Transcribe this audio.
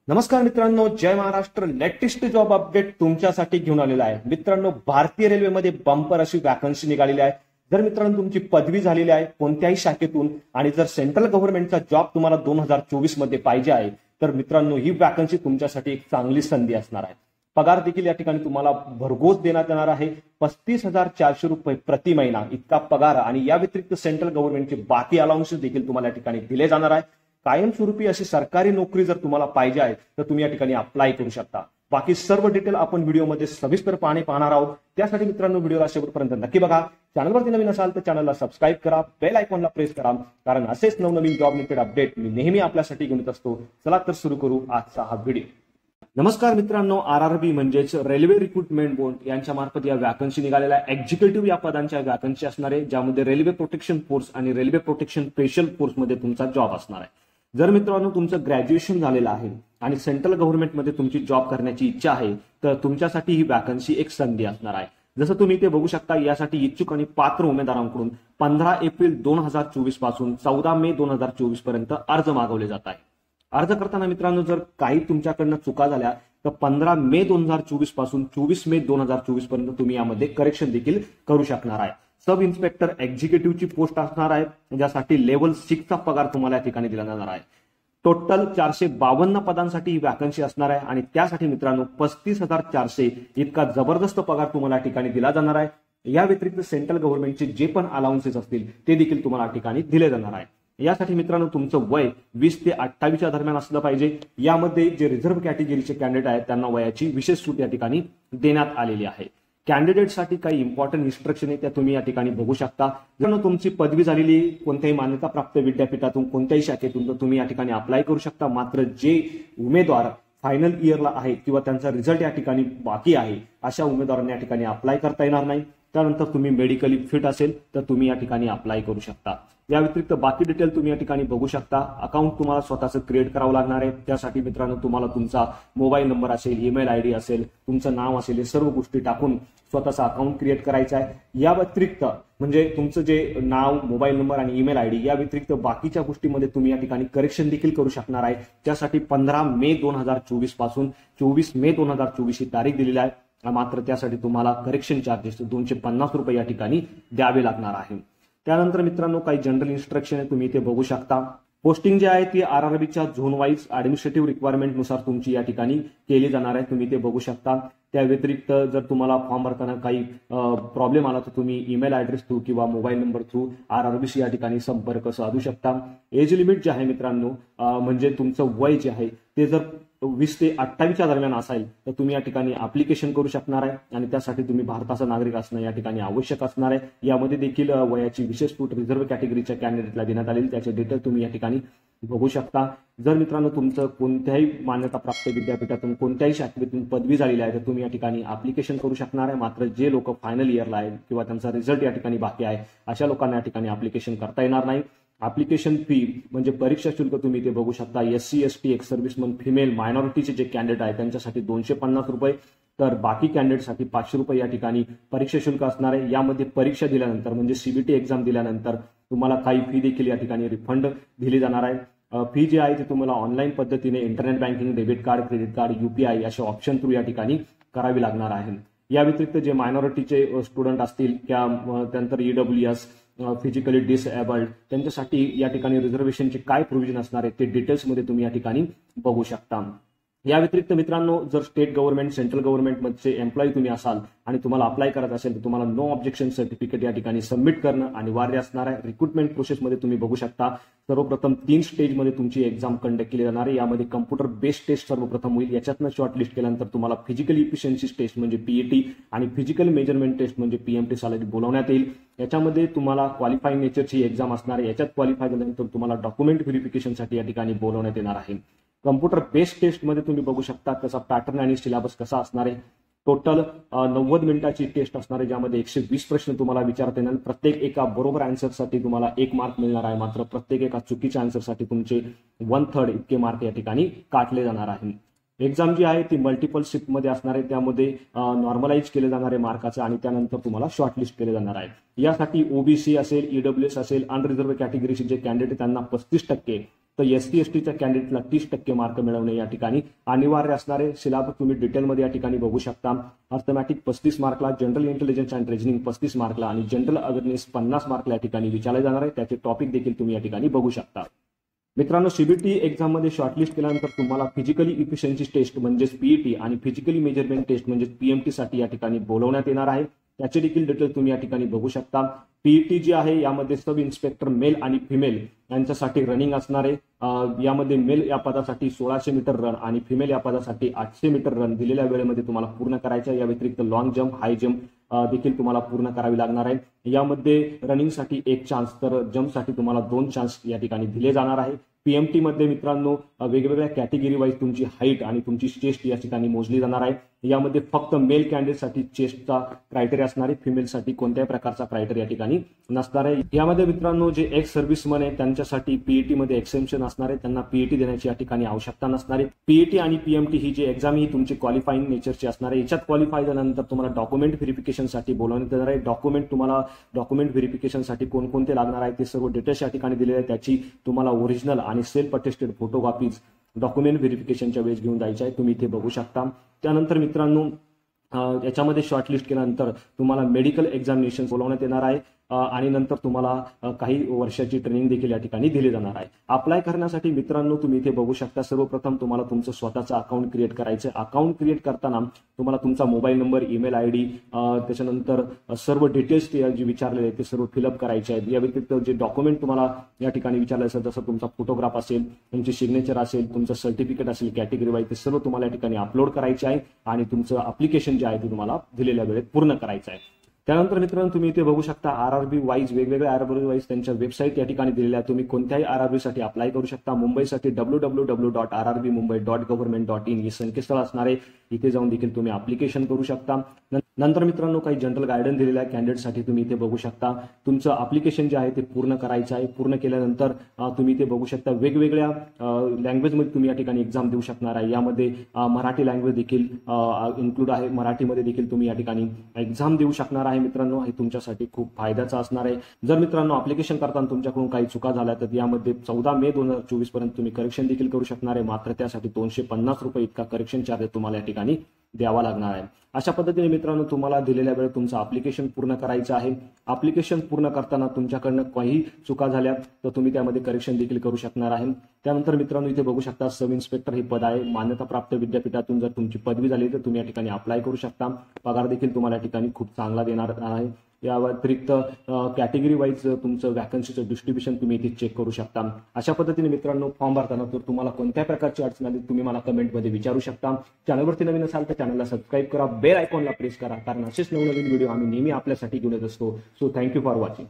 नमस्कार मित्रांनो, जय Maharashtra. Latest job update तुमच्यासाठी घेऊन आलेला आहे. मित्रांनो, भारतीय रेल्वेमध्ये बंपर अशी वॅकन्सी निघालेली आहे. जर मित्रांनो तुमची पदवी झालेली आहे कोणत्याही शाखेतून आणि जर सेंट्रल गव्हर्नमेंटचा जॉब तुम्हाला 2024 मध्ये पाहिजे आहे तर मित्रांनो ही वॅकन्सी तुमच्यासाठी एक चांगली संधी असणार आहे. पगार देखील या ठिकाणी तुम्हाला भरघोस देण्यात येणार आहे. 35,400 रुपये प्रति महिना इतका पगार आणि या व्यतिरिक्त सेंट्रल गव्हर्नमेंटचे बाकी अलाउन्सेस देखील तुम्हाला या ठिकाणी दिले जाणार आहे. कायमस्वरूपी अशी सरकारी नोकरी जर तुम्हाला पाहिजे आहे तर तुम्ही या ठिकाणी अप्लाय करू शकता. बाकी सर्व डिटेल आपण व्हिडिओमध्ये सविस्तर पाहणार आहोत. त्यासाठी मित्रांनो व्हिडिओला शेवटपर्यंत नक्की बघा. चॅनलवरती नवीन असाल तर चॅनलला सबस्क्राईब करा, बेल आयकॉनला प्रेस करा, कारण असेच नवनवीन जॉब रिलेटेड अपडेट मी नेहमी आपल्यासाठी घेऊन येत असतो. चला तर सुरू करू आजचा हा व्हिडिओ. नमस्कार मित्रांनो, RRB म्हणजेच रेल्वे रिक्रुटमेंट बोर्ड यांच्या मार्फत या वॅकन्सी निघालेल्या एक्झिक्युटिव्ह या पदांच्या वॅकन्सी असणार आहे, ज्यामध्ये रेल्वे प्रोटेक्शन फोर्स आणि रेल्वे प्रोटेक्शन स्पेशल फोर्स मध्ये तुमचा जॉब असणार आहे. जर मित्रांनो तुमचं ग्रॅज्युएशन झालेलं आहे आणि सेंट्रल गव्हर्नमेंटमध्ये तुमची जॉब करण्याची इच्छा आहे तर तुमच्यासाठी ही वॅकन्सी एक संधी असणार आहे. जसं तुम्ही ते बघू शकता, यासाठी इच्छुक आणि पात्र उमेदवारांकडून 15 एप्रिल 2024 पासून 14 मे 2024 पर्यंत अर्ज मागवले जात आहे. अर्ज करताना मित्रांनो जर काही तुमच्याकडनं चुका झाल्या तर 15 मे 2024 पासून 24 मे 2024 पर्यंत तुम्ही यामध्ये करेक्शन देखील करू शकणार आहे. सब इन्स्पेक्टर एक्झिक्युटिव्हची पोस्ट असणार आहे, ज्यासाठी लेव्हल 6 चा पगार तुम्हाला या ठिकाणी दिला जाणार आहे. टोटल 452 पदांसाठी ही वॅकन्सी असणार आहे आणि त्यासाठी मित्रांनो 35,400 इतका जबरदस्त पगार तुम्हाला या ठिकाणी दिला जाणार आहे. या व्यतिरिक्त सेंट्रल गव्हर्नमेंटचे जे पण अलाउन्सेस असतील ते देखील तुम्हाला या ठिकाणी दिले जाणार आहे. यासाठी मित्रांनो तुमचं वय 20 ते 28 दरम्यान असलं पाहिजे. यामध्ये जे रिझर्व्ह कॅटेगरीचे कॅन्डिडेट आहेत त्यांना वयाची विशेष सूट या ठिकाणी देण्यात आलेली आहे. कॅन्डिडेटसाठी काही इम्पॉर्टंट इन्स्ट्रक्शन आहे त्या तुम्ही या ठिकाणी बघू शकता. जर तुमची पदवी झालेली कोणत्याही मान्यताप्राप्त विद्यापीठातून कोणत्याही शाखेतून तर तुम्ही या ठिकाणी अप्लाय करू शकता. मात्र जे उमेदवार फायनल इयरला आहे किंवा त्यांचा रिझल्ट या ठिकाणी बाकी आहे अशा उमेदवारांना या ठिकाणी अप्लाय करता येणार नाही. त्यानंतर तुम्ही मेडिकली फिट असेल तर तुम्ही या ठिकाणी अप्लाय करू शकता. या व्यतिरिक्त बाकी डिटेल तुम्ही या ठिकाणी बघू शकता. अकाउंट तुम्हाला स्वतःचं क्रिएट करावं लागणार आहे. त्यासाठी मित्रांनो तुम्हाला तुमचा मोबाईल नंबर असेल, ईमेल आयडी असेल, तुमचं नाव असेल, हे सर्व गोष्टी टाकून स्वतःचा अकाउंट क्रिएट करायचा आहे. या व्यतिरिक्त म्हणजे तुमचं जे नाव, मोबाईल नंबर आणि ईमेल आयडी या व्यतिरिक्त बाकीच्या गोष्टीमध्ये तुम्ही या ठिकाणी करेक्शन देखील करू शकणार आहे. त्यासाठी 15 मे 2024 पासून 24 मे 2024 ही तारीख दिलेली आहे. मात्र त्यासाठी तुम्हाला करेक्शन चार्जेस 250 रुपये या ठिकाणी द्यावे लागणार आहे. त्यानंतर मित्रांनो काही जनरल इन्स्ट्रक्शन आहे, तुम्ही ते बघू शकता. पोस्टिंग जी आहे ती RRBच्या झोन वाईज ऍडमिनिस्ट्रेटिव्ह रिक्वायरमेंट नुसार तुमची या ठिकाणी केली जाणार आहे, तुम्ही ते बघू शकता. त्या व्यतिरिक्त जर तुम्हाला फॉर्म भरताना काही प्रॉब्लेम आला तर तुम्ही ईमेल ऍड्रेस थ्रू किंवा मोबाईल नंबर थ्रू RRBशी या ठिकाणी संपर्क साधू शकता. एज लिमिट जे आहे मित्रांनो म्हणजे तुमचं वय जे आहे ते जर 20 ते 28 दरम्यान असेल तर तुम्ही या ठिकाणी अप्लिकेशन करू शकणार आहे आणि त्यासाठी तुम्ही भारताचा नागरिक असणं या ठिकाणी आवश्यक असणार आहे. यामध्ये देखील वयाची विशेष सूट रिझर्व्ह कॅटेगरीच्या कॅन्डिडेटला देण्यात आलेली, त्याचे डिटेल तुम्ही या ठिकाणी बघू शकता. जर मित्रांनो तुमचं कोणत्याही मान्यताप्राप्त विद्यापीठातून कोणत्याही शाखेतून पदवी झालेली आहे तर तुम्ही या ठिकाणी अप्लिकेशन करू शकणार आहे. मात्र जे लोक फायनल इयरला आहेत किंवा त्यांचा रिझल्ट या ठिकाणी बाकी आहे अशा लोकांना या ठिकाणी अप्लिकेशन करता येणार नाही. अप्लिकेशन फी म्हणजे परीक्षा शुल्क तुम्ही ते बघू शकता. SC ST ex serviceman female मायनॉरिटीचे जे कॅन्डिडेट आहेत त्यांच्यासाठी 250 रुपये, तर बाकी कॅन्डिडेटसाठी 500 रुपये या ठिकाणी परीक्षा शुल्क असणार आहे. यामध्ये परीक्षा दिल्यानंतर म्हणजे CBT एक्झाम दिल्यानंतर तुम्हाला काही फी देखील या ठिकाणी रिफंड दिली जाणार आहे. फी जी आहे ती तुम्हाला ऑनलाईन पद्धतीने internet banking, debit card, credit card, UPI अशा ऑप्शन थ्रू या ठिकाणी करावी लागणार आहे. या व्यतिरिक्त जे मायनॉरिटीचे स्टुडंट असतील त्यानंतर EWS फिजिकली डिसएबल्ड त्यांच्यासाठी या ठिकाणी रिझर्वेशनचे काय प्रोव्हिजन असणार आहे ते डिटेल्समध्ये तुम्ही या ठिकाणी बघू शकता. या व्यतिरिक्त मित्रांनो जर स्टेट गव्हर्नमेंट, सेंट्रल गव्हर्नमेंटमध्ये एम्प्लॉई तुम्ही असाल आणि तुम्हाला अप्लाय करायचं असेल तर तुम्हाला नो ऑब्जेक्शन सर्टिफिकेट या ठिकाणी सबमिट करणं अनिवार्य असणार आहे. रिक्रुटमेंट प्रोसेसमध्ये तुम्ही बघू शकता सर्वप्रथम 3 स्टेजमध्ये तुमची एक्झाम कंडक्ट केली जाणार आहे. यामध्ये कम्प्युटर बेस्ड टेस्ट सर्वप्रथम होईल. याच्यातनं शॉर्टलिस्ट केल्यानंतर तुम्हाला फिजिकल इफिशियन्सी टेस्ट म्हणजे PET आणि फिजिकल मेजरमेंट टेस्ट म्हणजे PMT साठी बोलवण्यात येईल. याच्यामध्ये तुम्हाला क्वालिफाईंग नेचरची एक्झाम असणार आहे. याच्यात क्वालिफाय झाल्यानंतर तुम्हाला डॉक्युमेंट व्हेरिफिकेशनसाठी या ठिकाणी बोलवण्यात येणार आहे. कम्प्युटर बेस्ड टेस्टमध्ये तुम्ही बघू शकता त्याचा पॅटर्न आणि सिलेबस कसा असणार आहे. टोटल 90 मिनिटाची टेस्ट असणार आहे, ज्यामध्ये 120 प्रश्न तुम्हाला विचारता येणार. प्रत्येक एका बरोबर आन्सरसाठी तुम्हाला 1 मार्क मिळणार आहे. मात्र प्रत्येक एका चुकीच्या आन्सरसाठी तुमचे 1/3 इतके मार्क या ठिकाणी काटले जाणार आहे. एक्झाम जी आहे ती मल्टिपल शिफ्टमध्ये असणार आहे, त्यामध्ये नॉर्मलाइज केले जाणारे मार्काचे आणि त्यानंतर तुम्हाला शॉर्टलिस्ट केले जाणार आहे. यासाठी OBC असेल, EWS असेल, अनरिझर्व्ड कॅटेगरीचे जे कॅन्डिडेट त्यांना 35% तर एसटी एसटीच्या कॅन्डिडेटला 30% मार्क मिळवणे या ठिकाणी अनिवार्य असणार आहे। सिलेबस तुम्ही डिटेलमध्ये या ठिकाणी बघू शकता। अर्थमॅटिक 35 मार्कला, जनरल इंटेलिजन्स अँड रिजनिंग 35 मार्कला आणि जनरल अवेअरनेस 50 मार्कला या ठिकाणी विचारले जाणार आहे। त्याचे टॉपिक देखील तुम्ही या ठिकाणी बघू शकता। मित्रांनो, सीबीटी एक्झाम मध्ये शॉर्टलिस्ट केल्यानंतर तुम्हाला फिजिकली इफिशियन्सी टेस्ट म्हणजेच पीईटी आणि फिजिकली मेजरमेंट टेस्ट म्हणजेच पीएमटी साठी या ठिकाणी बोलवण्यात येणार आहे। त्याचे देखील डिटेल तुम्ही या ठिकाणी बघू शकता। पीईटी जी आहे यामध्ये सब इन्स्पेक्टर मेल आणि फिमेल यांच्यासाठी रनिंग असणार आहे। यामध्ये मेल या पदासाठी 1600 मीटर रन आणि फिमेल या पदासाठी 800 मीटर रन दिलेल्या वेळेमध्ये तुम्हाला पूर्ण करायचं आहे। या व्यतिरिक्त लॉंग जम्प, हाय जम्प देखील तुम्हाला पूर्ण करावी लागणार आहे। यामध्ये रनिंगसाठी 1 चान्स तर जम्पसाठी तुम्हाला 2 चान्स या ठिकाणी दिले जाणार आहे। पीएमटी मध्ये मित्रांनो वेगवेगळ्या कॅटेगरी वाईज तुमची हाईट आणि तुमची चेस्ट या ठिकाणी मोजली जाणार आहे। यामध्ये फक्त मेल कॅन्डिडेटसाठी चेस्टचा क्रायटेरिया असणार आहे, फिमेलसाठी कोणत्याही प्रकारचा क्रायटेरिया या ठिकाणी नसणार आहे। यामध्ये मित्रांनो जे एक्स सर्व्हिसमन आहे त्यांच्यासाठी पीईटी मध्ये एक्सेम्पशन असणार आहे, त्यांना पीईटी देण्याची या ठिकाणी आवश्यकता नसणार आहे। पीईटी आणि पीएमटी ही जी एक्झाम ही तुमची क्वालिफाईंग नेचरची असणार आहे। याच्यात क्वालिफाय झाल्यानंतर तुम्हाला डॉक्युमेंट व्हेरिफिकेशनसाठी बोलवण्यात येणार आहे। डॉक्युमेंट व्हेरिफिकेशनसाठी कोणकोणते लागणार आहे ते सर्व डिटेल्स या ठिकाणी दिलेले आहे। त्याची तुम्हाला ओरिजिनल आणि सेल्फ अटेस्टेड फोटोकॉपीज डॉक्युमेंट व्हेरिफिकेशनच्या वेळेस घेऊन जायचे आहे, तुम्ही इथे बघू शकता। त्यानंतर मित्रांनो याच्यामध्ये शॉर्टलिस्ट केल्यानंतर तुम्हाला मेडिकल एक्झामिनेशन बोलवण्यात येणार आहे आणि नंतर तुम्हाला काही वर्षाची ट्रेनिंग देखील या ठिकाणी दिली जाणार आहे। अप्लाय करण्यासाठी मित्रांनो तुम्ही इथे बघू शकता, सर्वप्रथम तुम्हाला तुमचं स्वतःचं अकाउंट क्रिएट करायचं आहे। अकाउंट क्रिएट करताना तुम्हाला तुमचा मोबाईल नंबर, ईमेल आयडी, त्याच्यानंतर सर्व डिटेल्स जे विचारलेले आहेत ते सर्व फिलअप करायचे आहेत। या व्यतिरिक्त जे डॉक्युमेंट तुम्हाला या ठिकाणी विचारले असेल, जसं तुमचा फोटोग्राफ असेल, तुमची सिग्नेचर असेल, तुमचं सर्टिफिकेट असेल कॅटेगरी वाईज, ते सर्व तुम्हाला या ठिकाणी अपलोड करायचे आहे आणि तुमचं अप्लिकेशन जे आहे ते तुम्हाला दिलेल्या वेळेत पूर्ण करायचं आहे। त्यानंतर मित्रांनो तुम्ही इथे बघू शकता आरआरबी वाईज वेगवेगळ्या आरआरबी वाईज त्यांच्या वेबसाईट या ठिकाणी दिलेल्या आहेत। तुम्ही कोणत्याही आरआरबी साठी अप्लाय करू शकता। मुंबईसाठी www.rrbmumbai.government.in हे संकेतस्थळ असणार आहे, इथे जाऊन देखील तुम्ही अप्लिकेशन करू शकता। नंतर मित्रांनो काही जनरल गायडन्स दिलेला आहे कॅन्डिडेटसाठी, तुम्ही इथे बघू शकता। तुमचं अप्लिकेशन जे आहे ते पूर्ण करायचं आहे। पूर्ण केल्यानंतर तुम्ही इथे बघू शकता वेगवेगळ्या लँग्वेजमध्ये तुम्ही या ठिकाणी एक्झाम देऊ शकणार आहे। यामध्ये मराठी लँग्वेज देखील इन्क्लूड आहे, मराठीमध्ये देखील तुम्ही या ठिकाणी एक्झाम देऊ शकणार आहे। मित्रांनो हे तुमच्यासाठी खूप फायद्याचं असणार आहे। जर मित्रांनो अप्लिकेशन करताना तुमच्याकडून काही चुका झाल्या तर यामध्ये 14 मे 2024 पर्यंत तुम्ही करेक्शन देखील करू शकणार आहे, मात्र त्यासाठी 250 रुपये इतका करेक्शन चार्ज तुम्हाला या ठिकाणी द्यावा लागणार आहे। अशा पद्धतीने मित्रांनो तुम्हाला दिलेल्या वेळेत तुमचं अप्लिकेशन पूर्ण करायचं आहे। अप्लिकेशन पूर्ण करताना तुमच्याकडनं काही चुका झाल्या तर तुम्ही त्यामध्ये करेक्शन देखील करू शकणार आहे। त्यानंतर मित्रांनो इथे बघू शकता सब इन्स्पेक्टर हे पद आहे, मान्यताप्राप्त विद्यापीठातून जर तुमची पदवी झाली तर तुम्ही या ठिकाणी अप्लाय करू शकता। पगार देखील तुम्हाला या ठिकाणी खूप चांगला देणार आहे। या व्यतिरिक्त कॅटेगरी वाईज तुमचं वॅकन्सीचं डिस्ट्रीब्युशन तुम्ही इथे चेक करू शकता। अशा पद्धतीने मित्रांनो फॉर्म भरताना तर तुम्हाला कोणत्या प्रकारची अडचण आली तुम्ही मला कमेंटमध्ये विचारू शकता। चॅनलवरती नवीन असाल तर चॅनलला सबस्क्राईब करा, बेल आयकॉनला प्रेस करा, कारण असेच नवनवीन व्हिडिओ आम्ही नेहमी आपल्यासाठी घेऊन येत असतो। So thank you for watching.